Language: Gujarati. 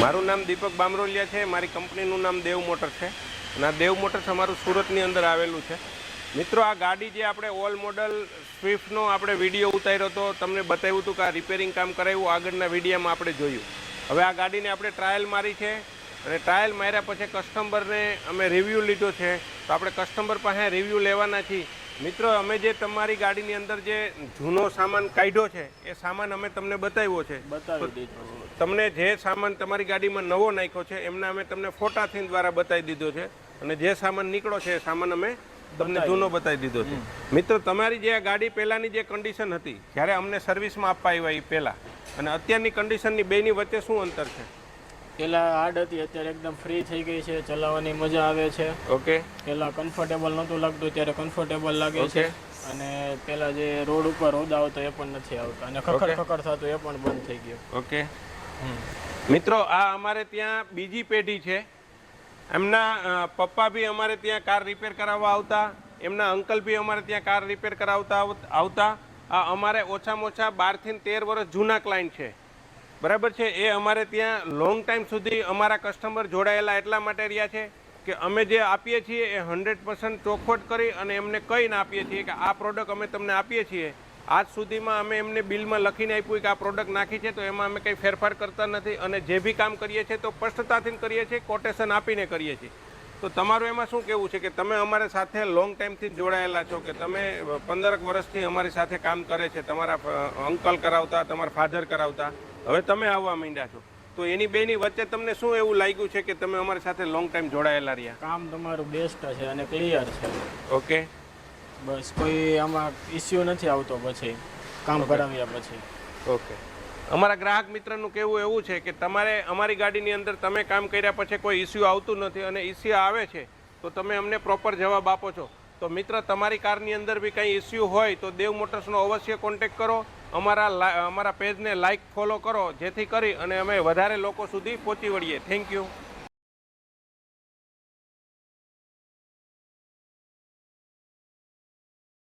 મારું નામ દીપક બામરોલિયા છે। મારી કંપનીનું નામ દેવ મોટર્સ છે અને આ દેવ મોટર્સ અમારું સુરતની અંદર આવેલું છે। મિત્રો, આ ગાડી જે આપણે ઓલ મોડલ સ્વિફ્ટનો આપણે વિડીયો ઉતાર્યો હતો, તમને બતાવ્યું હતું કે આ રિપેરિંગ કામ કરાવ્યું, આગળના વિડીયોમાં આપણે જોયું। હવે આ ગાડીને આપણે ટ્રાયલ મારી છે અને ટ્રાયલ માર્યા પછી કસ્ટમરને અમે રિવ્યૂ લીધો છે, તો આપણે કસ્ટમર પાસે રિવ્યૂ લેવાના છીએ। મિત્રો, અમે જે તમારી ગાડીની અંદર જે જૂનો સામાન કાઢ્યો છે એ સામાન અમે તમને બતાવ્યો છે। તમને જે સામાન તમારી ગાડીમાં નવો નાખ્યો છે એમના અમે તમને ફોટાથી દ્વારા બતાવી દીધો છે અને જે સામાન નીકળો છે એ સામાન અમે તમને જૂનો બતાવી દીધો છે। મિત્રો, તમારી જે આ ગાડી પહેલાંની જે કન્ડિશન હતી જ્યારે અમને સર્વિસમાં આપવા આવ્યા એ પહેલાં અને અત્યારની કન્ડિશનની બેની વચ્ચે શું અંતર છે? પહેલાં હાર્ડ હતી, અત્યારે એકદમ ફ્રી થઈ ગઈ છે, ચલાવવાની મજા આવે છે। ઓકે। પહેલાં કમ્ફર્ટેબલ નહોતું લાગતું, ત્યારે કમ્ફર્ટેબલ લાગે છે અને પહેલાં જે રોડ ઉપર રોદા આવતો એ પણ નથી આવતા અને ખખડ થતું એ પણ બંધ થઈ ગયું। ઓકે મિત્રો, આ અમારે ત્યાં બીજી પેઢી છે। એમના પપ્પા બી અમારે ત્યાં કાર રિપેર કરાવવા આવતા, એમના અંકલ બી અમારે ત્યાં કાર રિપેર કરાવતા આવતા। આ અમારે ઓછામાં ઓછા 12 થી 13 વર્ષ જૂના ક્લાયન્ટ છે, બરાબર છે। એ અમારે ત્યાં લોંગ ટાઈમ સુધી અમારા કસ્ટમર જોડાયેલા એટલા માટે રહ્યા છે કે અમે જે આપીએ છીએ એ 100% ચોખવટ કરી અને એમને કહીને આપીએ છીએ કે આ પ્રોડક્ટ અમે તમને આપીએ છીએ। આજ સુધીમાં અમે એમને બિલમાં લખીને આપ્યું કે આ પ્રોડક્ટ નાખી છે, તો એમાં અમે કંઈ ફેરફાર કરતા નથી અને જે બી કામ કરીએ છીએ તો સ્પષ્ટતાથી કરીએ છીએ, કોટેશન આપીને કરીએ છીએ। તો તમારું એમાં શું કહેવું છે કે તમે અમારી સાથે લોંગ ટાઈમથી જોડાયેલા છો, કે તમે 15 વર્ષથી અમારી સાથે કામ કરે છે, તમારા અંકલ કરાવતા, તમારા ફાધર કરાવતા, હવે તમે આવવા માંડ્યા છો, તો એની બેની વચ્ચે તમને શું એવું લાગ્યું છે કે તમે અમારી સાથે લોંગ ટાઈમ જોડાયેલા રહ્યા? કામ તમારું બેસ્ટ છે અને ક્લિયર છે। ઓકે, બસ કોઈ આમાં ઇસ્યુ નથી આવતો પછી કામ કરાવ્યા પછી। ઓકે। અમારા ગ્રાહક મિત્રનું કહેવું એવું છે કે તમારે અમારી ગાડીની અંદર તમે કામ કર્યા પછી કોઈ ઇસ્યુ આવતું નથી અને ઇસ્યુ આવે છે તો તમે અમને પ્રોપર જવાબ આપો છો। તો મિત્ર, તમારી કારની અંદર બી કંઈ ઇસ્યુ હોય તો દેવ મોટર્સનો અવશ્ય કોન્ટેક કરો, અમારા પેજને લાઇક ફોલો કરો, જેથી કરી અને અમે વધારે લોકો સુધી પહોંચી વળીએ। Thank you.